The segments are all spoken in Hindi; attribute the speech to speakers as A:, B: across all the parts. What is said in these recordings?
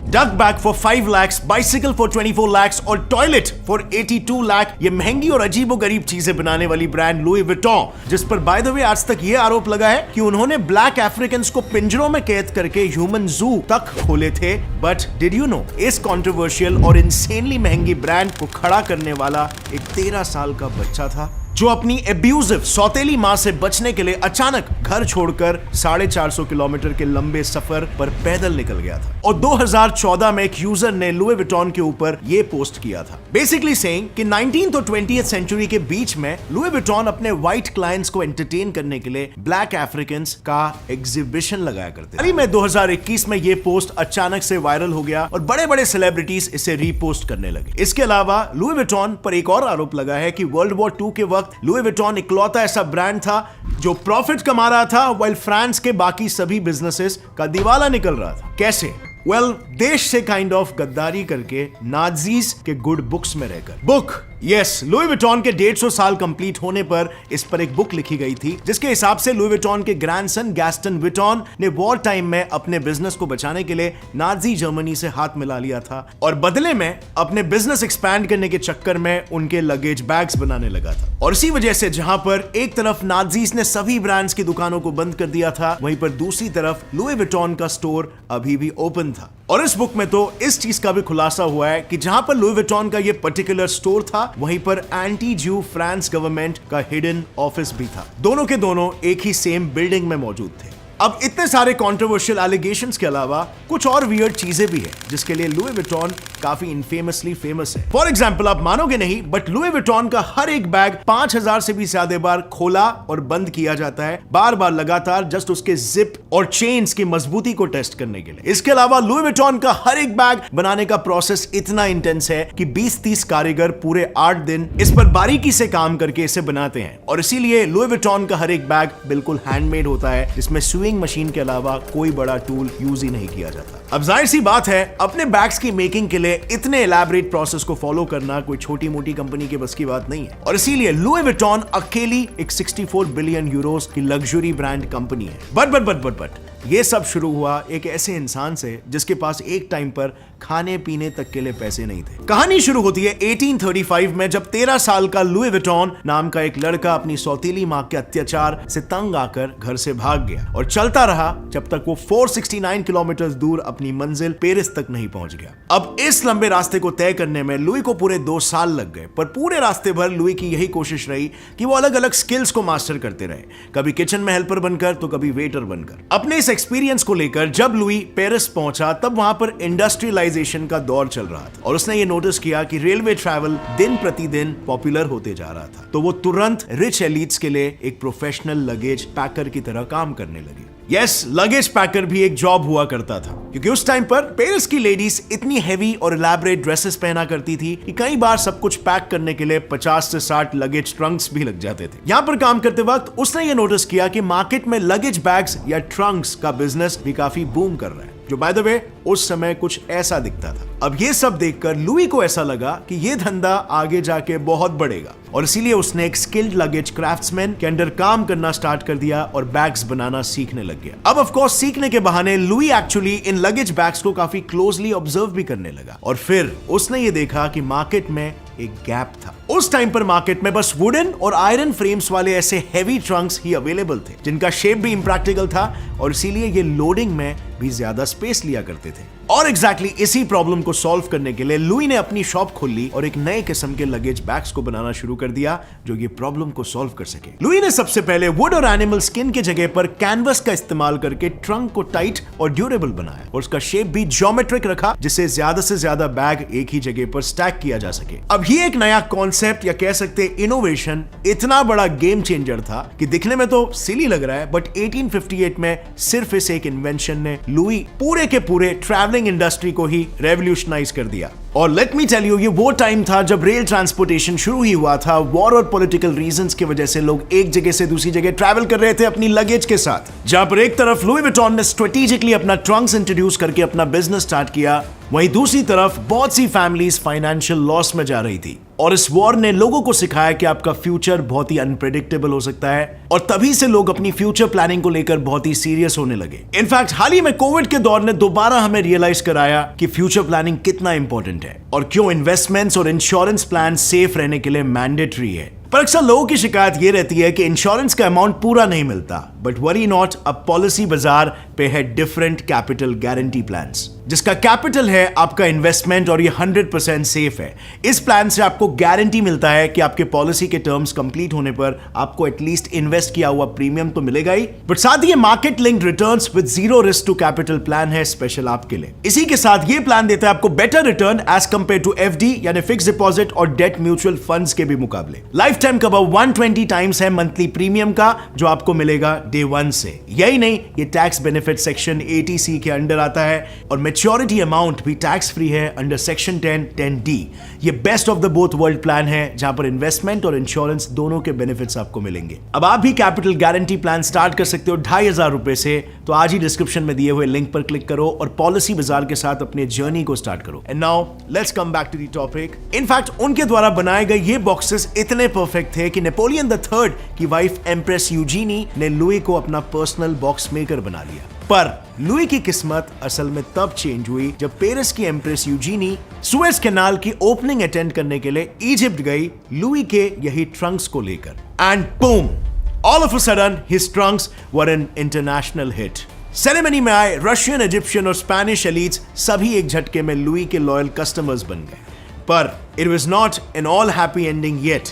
A: Duck bag for 5 lakhs, bicycle for 24 lakhs और टॉयलेट फॉर 82 लाख। ये महंगी और अजीबोगरीब चीजें बनाने वाली ब्रांड लुई विटॉन, जिस पर बाय द वे आज तक ये आरोप लगा है कि उन्होंने ब्लैक अफ्रीकन को पिंजरों में कैद करके ह्यूमन जू तक खोले थे। बट डिड यू नो, इस कंट्रोवर्शियल और इंसेनली महंगी ब्रांड को खड़ा करने वाला एक 13 साल का बच्चा था, जो अपनी एब्यूजिव सौतेली मां से बचने के लिए अचानक घर छोड़कर 450 किलोमीटर के लंबे सफर पर पैदल निकल गया था। और 2014 में एक यूजर ने लुई विटॉन के ऊपर यह पोस्ट किया था, बेसिकली सेइंग कि 19th और 20th सेंचुरी के बीच में लुई विटॉन अपने व्हाइट क्लाइंट्स को एंटरटेन करने के लिए ब्लैक अफ्रीकन्स का एग्जीबिशन लगाया करते थे। हाल ही में 2021 में यह पोस्ट अचानक से वायरल हो गया और बड़े बड़े सेलिब्रिटीज इसे रीपोस्ट करने लगे। इसके अलावा लुई विटॉन पर एक और आरोप लगा है कि वर्ल्ड वॉर 2 के वक्त लुई विटॉन इकलौता ऐसा ब्रांड था जो प्रॉफिट कमा रहा था, वाइल फ्रांस के बाकी सभी बिजनेसेस का दिवाला निकल रहा था। कैसे? देश से काइंड ऑफ गद्दारी करके, नाजीज के गुड बुक्स में रहकर। बुक, यस, लुई विटॉन के 150 साल कंप्लीट होने पर इस पर एक बुक लिखी गई थी, जिसके हिसाब से लुई विटॉन के ग्रैंडसन गैस्टन विटॉन ने वॉर टाइम में अपने बिजनेस को बचाने के लिए नाजी जर्मनी से हाथ मिला लिया था और बदले में अपने बिजनेस एक्सपैंड करने के चक्कर में उनके लगेज बैग्स बनाने लगा था। और इसी वजह से जहां पर एक तरफ नाजीज ने सभी ब्रांड्स की दुकानों को बंद कर दिया था, वहीं पर दूसरी तरफ लुई विटॉन का स्टोर अभी भी ओपन था। और इस बुक में तो इस चीज का भी खुलासा हुआ है कि जहां पर लुई विटॉन का ये पर्टिकुलर स्टोर था, वहीं पर एंटी ज्यू फ्रांस गवर्नमेंट का हिडन ऑफिस भी था। दोनों के दोनों एक ही सेम बिल्डिंग में मौजूद थे। अब इतने सारे कंट्रोवर्शियल एलिगेशंस के अलावा कुछ और वियर्ड चीजें भी है जिसके लिए लुई विटॉन काफी इनफेमसली फेमस है। फॉर एग्जांपल, आप मानोगे नहीं, बट लुई विटॉन का हर एक बैग 5000 से भी ज्यादा बार खोला और बंद किया जाता है, बार बार लगातार, जस्ट उसके जिप और चेन्स की मजबूती को टेस्ट करने के लिए। इसके अलावा लुई विटॉन का हर एक बैग बनाने का प्रोसेस इतना इंटेंस है कि 20-30 कारीगर पूरे 8 दिन इस पर बारीकी से काम करके इसे बनाते हैं। और इसीलिए लुई विटॉन का हर एक बैग बिल्कुल हैंडमेड होता है, जिसमें स्विंग मशीन के अलावा कोई बड़ा टूल यूज ही नहीं किया जाता। अब जाहिर सी बात है, अपने बैग्स की मेकिंग के लिए इतने एलैबोरेट प्रोसेस को फॉलो करना कोई छोटी मोटी कंपनी के बस की बात नहीं है। और इसीलिए लुई विटॉन अकेली एक 64 बिलियन यूरोस की लग्जरी ब्रांड कंपनी है। बट ये सब शुरू हुआ एक ऐसे इंसान से जिसके पास एक टाइम पर खाने पीने तक के लिए पैसे नहीं थे। कहानी शुरू होती है 1835 में, जब 13 साल का लुई विटॉन नाम का एक लड़का अपनी सौतीली मां के अत्याचार से तंग आकर घर से भाग गया और चलता रहा जब तक वो 469 किलोमीटर दूर अपनी मंजिल पेरिस तक नहीं पहुंच गया। अब इस लंबे रास्ते को तय करने में लुई को पूरे 2 साल लग गए, पर पूरे रास्ते भर लुई की यही कोशिश रही कि वो अलग अलग स्किल्स को मास्टर करते रहे, कभी किचन में हेल्पर बनकर तो कभी वेटर बनकर। अपने इस एक्सपीरियंस को लेकर जब लुई पेरिस पहुंचा, तब वहां पर इंडस्ट्रियलाइजेशन का दौर चल रहा था और उसने ये नोटिस किया कि रेलवे ट्रैवल दिन प्रतिदिन पॉपुलर होते जा रहा था। तो वो तुरंत रिच एलिट्स के लिए एक प्रोफेशनल लगेज पैकर की तरह काम करने लगे। यस, लगेज पैकर भी एक जॉब हुआ करता था, क्योंकि उस टाइम पर पेरिस की लेडीज इतनी हेवी और इलैबोरेट ड्रेसेस पहना करती थी कि कई बार सब कुछ पैक करने के लिए 50 से 60 लगेज ट्रंक्स भी लग जाते थे। यहाँ पर काम करते वक्त उसने ये नोटिस किया कि मार्केट में लगेज बैग्स या ट्रंक्स का बिजनेस भी काफी बूम कर रहा है, जो बाय द वे उस समय कुछ ऐसा दिखता था। अब ये सब देखकर लुई को ऐसा लगा कि ये धंधा आगे जाके बहुत बढ़ेगा और इसीलिए उसने एक स्किल्ड लगेज क्राफ्ट्समैन के अंडर काम करना स्टार्ट कर दिया और बैग्स बनाना सीखने लग गया। अब ऑफ कोर्स सीखने के बहाने Louis actually in luggage bags को काफी क्लोजली ऑब्जर्व भी करने लगा और फिर उसने ये देखा कि मार्केट में एक गैप था। उस टाइम पर मार्केट में बस वुडन और आयरन फ्रेम्स वाले ऐसे हेवी ट्रंक्स ही अवेलेबल थे, जिनका शेप भी इम्प्रैक्टिकल था और इसीलिए ये लोडिंग में भी ज्यादा स्पेस लिया करते थे। और एग्जैक्टली इसी प्रॉब्लम को सॉल्व करने के लिए लुई ने अपनी शॉप खोल ली और एक नए किस्म के लगेज बैग्स को बनाना शुरू कर दिया जो ये प्रॉब्लम को सॉल्व कर सके। लुई ने सबसे पहले वुड और एनिमल स्किन के जगह पर कैनवस का इस्तेमाल करके ट्रंक को टाइट और ड्यूरेबल बनाया और उसका शेप भी ज्योमेट्रिक रखा, जिससे ज्यादा से ज्यादा बैग एक ही जगह पर स्टैक किया जा सके। अब ये एक नया कॉन्सेप्ट या कह सकते इनोवेशन इतना बड़ा गेम चेंजर था कि दिखने में तो सिली लग रहा है, बट 1858 में सिर्फ इस एक इन्वेंशन ने लुई पूरे के पूरे ट्रैवलिंग इंडस्ट्री को ही रेवोल्यूशनाइज कर दिया। और लेट मी टेल यू, ये वो टाइम था जब रेल ट्रांसपोर्टेशन शुरू ही हुआ था। वॉर और पॉलिटिकल रीजंस की वजह से लोग एक जगह से दूसरी जगह ट्रैवल कर रहे थे अपनी लगेज के साथ। जहां पर एक तरफ लुई विटॉन ने स्ट्रेटेजिकली अपना ट्रंक्स इंट्रोड्यूस करके अपना बिजनेस स्टार्ट किया, वहीं दूसरी तरफ बहुत सी फैमिलीज फाइनेंशियल लॉस में जा रही थी। और इस वॉर ने लोगों को सिखाया कि आपका फ्यूचर बहुत ही अनप्रेडिक्टेबल हो सकता है, और तभी से लोग अपनी फ्यूचर प्लानिंग को लेकर बहुत ही सीरियस होने लगे। इनफैक्ट हाल ही में कोविड के दौर ने दोबारा हमें रियलाइज कराया कि फ्यूचर प्लानिंग कितना इंपॉर्टेंट है और क्यों इन्वेस्टमेंट्स और इंश्योरेंस प्लान सेफ रहने के लिए मैंडेटरी है। पर अक्सर लोगों की शिकायत ये रहती है कि इंश्योरेंस का अमाउंट पूरा नहीं मिलता। बट वरी नॉट, अब पॉलिसी बाजार पे है डिफरेंट कैपिटल गारंटी प्लान्स, जिसका कैपिटल है आपका इन्वेस्टमेंट और ये 100% सेफ है। इस प्लान से आपको गारंटी मिलता है कि आपके पॉलिसी के टर्म्स कंप्लीट होने पर आपको एटलीस्ट इन्वेस्ट किया हुआ प्रीमियम तो मिलेगा ही, बट साथ ही ये market linked returns with zero risk to capital plan है स्पेशल आपके लिए। इसी के साथ ये प्लान देता है आपको better return as compare to FD यानी फिक्स डिपॉजिट और डेट म्यूचुअल फंड्स के भी मुकाबले। लाइफ टाइम कवर 120 टाइम्स है मंथली प्रीमियम का जो आपको मिलेगा डे 1 से। यही नहीं, ये टैक्स बेनिफिट सेक्शन 80C के अंडर आता है और मैच्योरिटी अमाउंट भी टैक्स फ्री है अंडर सेक्शन 10(10)(D). ये best of the both world plan है जहां पर इन्वेस्टमेंट और इंश्योरेंस दोनों के बेनिफिट्स आपको मिलेंगे। अब आप भी कैपिटल गारंटी प्लान स्टार्ट कर सकते हो 2500 रुपए से, तो आज ही डिस्क्रिप्शन में दिए हुए लिंक पर क्लिक करो और पॉलिसी बाजार के साथ अपने जर्नी को स्टार्ट करो। And now let's come back to the topic. In fact उनके द्वारा बनाए गए ये बॉक्सेस इतने परफेक्ट थे कि नेपोलियन III की वाइफ एम्प्रेस यूजीनी ने लुई को अपना पर्सनल बॉक्स मेकर बना लिया। पर लुई की किस्मत असल में तब चेंज हुई जब पेरिस की एम्प्रेस यूजीनी सुएज कैनाल की ओपनिंग अटेंड करने के लिए इजिप्ट गई लुई के यही ट्रंक्स को लेकर। And boom, all of a sudden his Trunks were an international hit. Ceremony में आए रशियन, इजिप्शियन और स्पेनिश एलीट्स सभी एक झटके में लुई के लॉयल कस्टमर्स बन गए। पर it was not an all happy ending yet.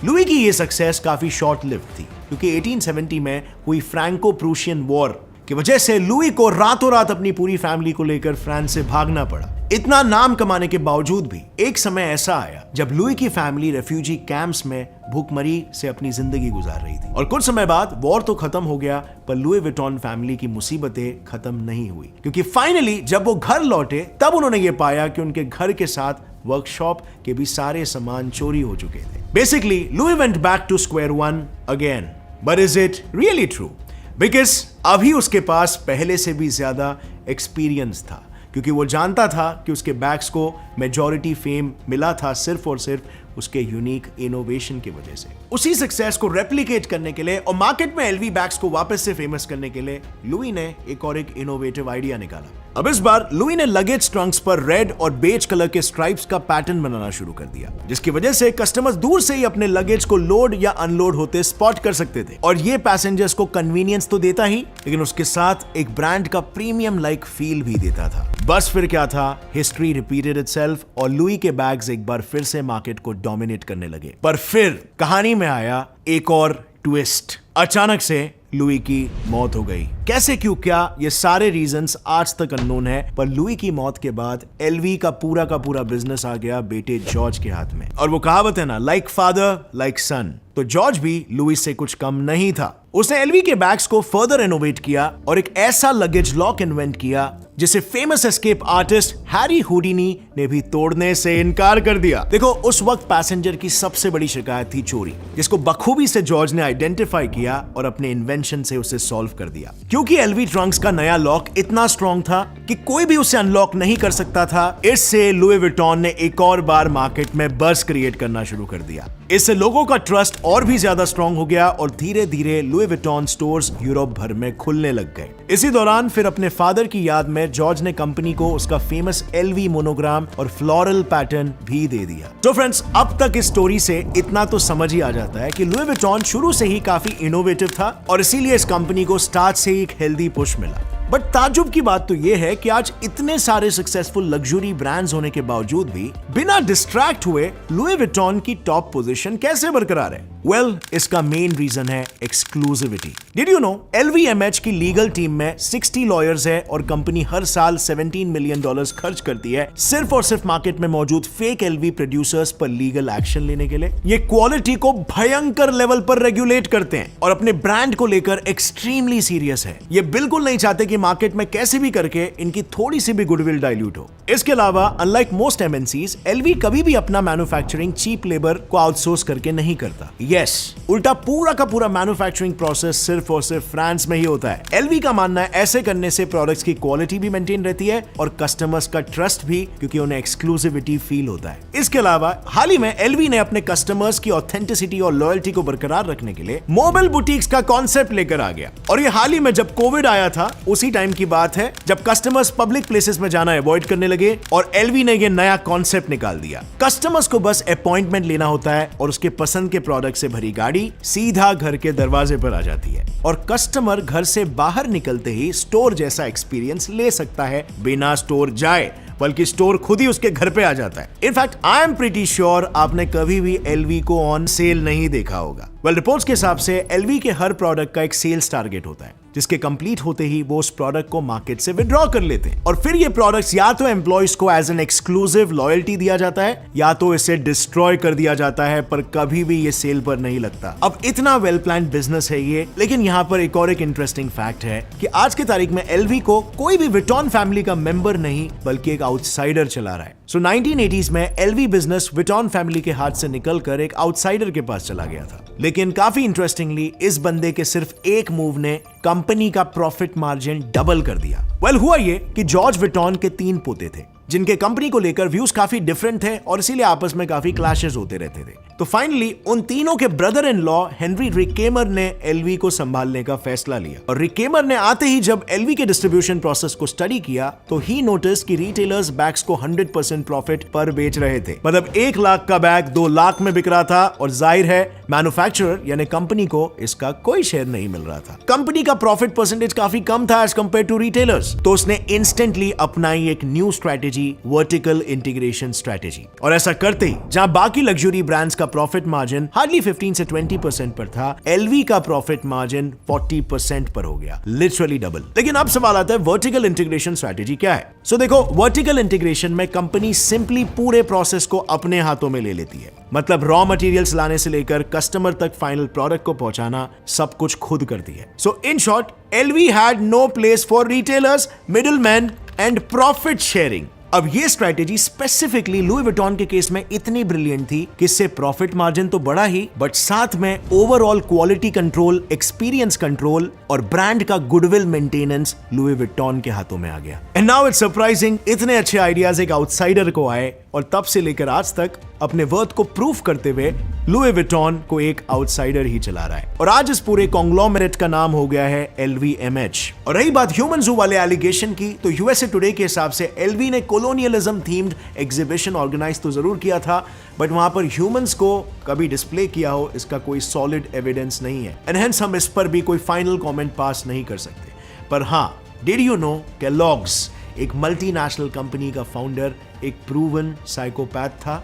A: Louis की ये सक्सेस काफी शॉर्ट लिव्ड थी क्योंकि 1870 में हुई फ्रैंको प्रूशियन वॉर की वजह से लुई को रातों रात अपनी पूरी फैमिली को लेकर फ्रांस से भागना पड़ा। इतना नाम कमाने के बावजूद भी एक समय ऐसा आया जब लुई की फैमिली रेफ्यूजी कैंप्स में भूखमरी से अपनी जिंदगी गुजार रही थी। और कुछ समय बाद वॉर तो खत्म हो गया पर लुई विटॉन फैमिली की मुसीबतें खत्म नहीं हुई, क्योंकि फाइनली जब वो घर लौटे तब उन्होंने ये पाया कि उनके घर के साथ वर्कशॉप के भी सारे सामान चोरी हो चुके थे। Basically Louis went back to square one again. But is it really true? Because अभी उसके पास पहले से भी ज्यादा एक्सपीरियंस था, क्योंकि वो जानता था कि उसके बैग्स को मेजॉरिटी फेम मिला था सिर्फ और सिर्फ उसके यूनिक इनोवेशन की वजह से। उसी सक्सेस को रेप्लिकेट करने के लिए और मार्केट में एलवी बैग्स को वापस से फेमस करने के लिए लुई ने एक इनोवेटिव आइडिया निकाला। अब इस बार लुई ने लगेज ट्रंक्स पर रेड और बेज कलर के स्ट्राइप्स का पैटर्न बनाना शुरू कर दिया, जिसकी वजह से कस्टमर्स दूर से ही अपने लगेज को लोड या अनलोड होते स्पॉट कर सकते थे। और ये पैसेंजर्स को कन्वीनियंस तो देता ही, लेकिन उसके साथ एक ब्रांड का प्रीमियम लाइक फील भी देता था। बस फिर क्या था, हिस्ट्री रिपीटेड इटसेल्फ और लुई के बैग्स एक बार फिर से मार्केट को डोमिनेट करने लगे। पर फिर कहानी में आया एक और ट्विस्ट। अचानक से लुई की मौत हो गई। कैसे, क्यों, क्या, ये सारे रीजंस आज तक अननोन है। पर लुई की मौत के बाद एलवी का पूरा बिजनेस आ गया बेटे जॉर्ज के हाथ में। और वो कहावत है ना, लाइक फादर लाइक सन, तो जॉर्ज भी लुई से कुछ कम नहीं था। उसने एलवी के बैग्स को फर्दर इनोवेट किया और एक ऐसा लगेज लॉक इन्वेंट किया जिसे famous escape artist Harry Houdini ने भी तोड़ने से इनकार कर दिया। देखो, उस वक्त पैसेंजर की सबसे बड़ी शिकायत थी चोरी, जिसको बखूबी से जॉर्ज ने आइडेंटिफाई किया और अपने इन्वेंशन से उसे सॉल्व कर दिया। क्योंकि एलवी ट्रंक्स का नया लॉक इतना स्ट्रॉन्ग था कि कोई भी उसे अनलॉक नहीं कर सकता था, इससे लुई विटॉन ने एक और बार मार्केट में बज़ क्रिएट करना शुरू कर दिया। इससे लोगों का ट्रस्ट और भी ज्यादा स्ट्रॉन्ग हो गया और धीरे धीरे लुई विटॉन स्टोर्स यूरोप भर में खुलने लग गए। इसी दौरान फिर अपने फादर की याद में जॉर्ज ने कंपनी को उसका फेमस एलवी मोनोग्राम और फ्लोरल पैटर्न भी दे दिया। तो फ्रेंड्स, अब तक इस स्टोरी से इतना तो समझ ही आ जाता है कि लुई विटॉन शुरू से ही काफी इनोवेटिव था और इसीलिए इस कंपनी को स्टार्ट से ही एक हेल्दी पुश मिला। बट ताज्जुब की बात तो यह है कि आज इतने सारे सक्सेसफुल लग्जरी ब्रांड्स होने के बावजूद भी बिना डिस्ट्रैक्ट हुए लुई विटॉन की टॉप पोजीशन कैसे बरकरार है? वेल, इसका मेन रीजन है exclusivity. Did you know LVMH की लीगल टीम में 60 लॉयर्स है और कंपनी हर साल $17 मिलियन खर्च करती है सिर्फ और सिर्फ मार्केट में मौजूद फेक LV प्रोड्यूसर्स पर लीगल एक्शन लेने के लिए। ये क्वालिटी को भयंकर लेवल पर रेगुलेट करते हैं और अपने ब्रांड को लेकर एक्सट्रीमली सीरियस है। ये बिल्कुल नहीं चाहते कि मार्केट में कैसे भी करके इनकी थोड़ी सी भी गुडविल डाइल्यूट हो। इसके अलावा अनलाइक मोस्ट MNCs, LV कभी भी अपना मैन्युफैक्चरिंग चीप लेबर को आउटसोर्स करके नहीं करता। यस, उल्टा पूरा का पूरा मैन्युफैक्चरिंग प्रोसेस सिर्फ और सिर्फ फ्रांस में ही होता है। एलवी का मानना है ऐसे करने से प्रोडक्ट्स की क्वालिटी भी मेंटेन रहती है और कस्टमर्स का ट्रस्ट भी, क्योंकि उन्हें एक्सक्लूसिविटी फील होता है। इसके अलावा हाल ही में एलवी ने अपने कस्टमर्स की ऑथेंटिसिटी और लॉयल्टी को बरकरार रखने के लिए मोबाइल बुटीक्स का कॉन्सेप्ट लेकर आ गया। और ये हाल ही में जब कोविड आया था उसी टाइम की बात है, जब कस्टमर्स पब्लिक प्लेसेस में जाना अवॉइड करने लगे और एलवी ने ये नया कॉन्सेप्ट निकाल दिया। कस्टमर्स को बस अपॉइंटमेंट लेना होता है और उसके पसंद के प्रोडक्ट से भरी गाड़ी सीधा घर के दरवाजे पर आ जाती है और कस्टमर घर से बाहर निकलते ही स्टोर जैसा एक्सपीरियंस ले सकता है बिना स्टोर जाए, बल्कि स्टोर खुद ही उसके घर पे आ जाता है। In fact I am pretty sure आपने कभी भी एलवी को ऑन सेल नहीं देखा होगा। रिपोर्ट्स के हिसाब से एलवी के हर प्रोडक्ट का एक सेल्स टारगेट होता है, जिसके कंप्लीट होते ही वो उस प्रोडक्ट को मार्केट से विड्रॉ कर लेते हैं और फिर ये प्रोडक्ट्स या तो एम्प्लॉयज को एज एन एक्सक्लूसिव लॉयल्टी दिया जाता है या तो इसे डिस्ट्रॉय कर दिया जाता है, पर कभी भी ये सेल पर नहीं लगता। अब इतना वेल प्लान बिजनेस है ये, लेकिन यहाँ पर एक और एक इंटरेस्टिंग फैक्ट है कि आज की तारीख में एलवी को कोई भी विटॉन फैमिली का मेंबर नहीं बल्कि एक आउटसाइडर चला रहा है। सो 1980s में एलवी बिजनेस विटॉन फैमिली के हाथ से निकलकर एक आउटसाइडर के पास चला गया था। लेकिन काफी इंटरेस्टिंगली इस बंदे के सिर्फ एक मूव ने कंपनी का प्रॉफिट मार्जिन डबल कर दिया। हुआ ये कि जॉर्ज विटॉन के 3 पोते थे जिनके कंपनी को लेकर व्यूज काफी डिफरेंट थे और इसीलिए आपस में काफी क्लैशेस होते रहते थे। तो फाइनली उन तीनों के ब्रदर इन लॉ हेनरी रिकेमर ने एलवी को संभालने का फैसला लिया और रिकेमर ने आते ही जब एलवी के डिस्ट्रीब्यूशन प्रोसेस को स्टडी किया तो ही नोटिस कि रिटेलर्स बैग्स को 100% प्रॉफिट पर बेच रहे थे। मतलब 1 लाख का बैग 2 लाख में बिक रहा था और जाहिर है मैन्युफैक्चरर यानी कंपनी को इसका कोई शेयर नहीं मिल रहा था। कंपनी का प्रॉफिट परसेंटेज काफी कम था एज कंपेयर टू रिटेलर्स, तो उसने इंस्टेंटली अपनाई एक new strategy, vertical integration strategy. और ऐसा करते ही जहां बाकी लग्जरी ब्रांड्स का प्रॉफिट मार्जिन हार्डली 15 से 20% पर था, एलवी का प्रॉफिट मार्जिन 40% पर हो गया, लिटरली डबल। लेकिन अब सवाल आता है वर्टिकल इंटीग्रेशन स्ट्रेटेजी क्या है? सो देखो, वर्टिकल इंटीग्रेशन में कंपनी सिंपली पूरे प्रोसेस को अपने हाथों में ले लेती है। मतलब रॉ मटेरियल्स लाने से लेकर कस्टमर तक फाइनल प्रोडक्ट को पहुंचाना सब कुछ खुद करती है। So in short, L V had no place for retailers, middleman and profit sharing. अब ये स्ट्रैटेजी स्पेसिफिकली लुई विटॉन के केस में इतनी ब्रिलियंट थी कि इससे प्रॉफिट मार्जिन तो बढ़ा ही, बट साथ में overall quality control, experience control और ब्रांड का गुडविल मेंटेनेंस लुई विटॉन के हाथों में आ गया। एंड नाउ इट्स सरप्राइजिंग, इतने अच्छे आइडियाज एक आउटसाइडर को आए और तब से लेकर आज तक अपने वर्थ को प्रूफ करते हुए लुई विटॉन को एक आउटसाइडर ही चला रहा है और आज इस पूरे कॉन्ग्लोमरेट का नाम हो गया है LVMH। और रही बात ह्यूमन ज़ू वाले एलिगेशन की, तो यूएसए टुडे के हिसाब से एलवी ने कोलोनियलिज्म थीम्ड एग्जीबिशन ऑर्गेनाइज तो जरूर किया था, बट वहां पर ह्यूमंस को कभी डिस्प्ले किया हो इसका कोई सॉलिड एविडेंस नहीं है एंड हेंस हम इस पर भी कोई फाइनल कमेंट पास नहीं कर सकते। पर हाँ, डिड यू नो केलॉग्स, एक मल्टीनेशनल कंपनी का फाउंडर एक प्रूवन साइकोपैथ था?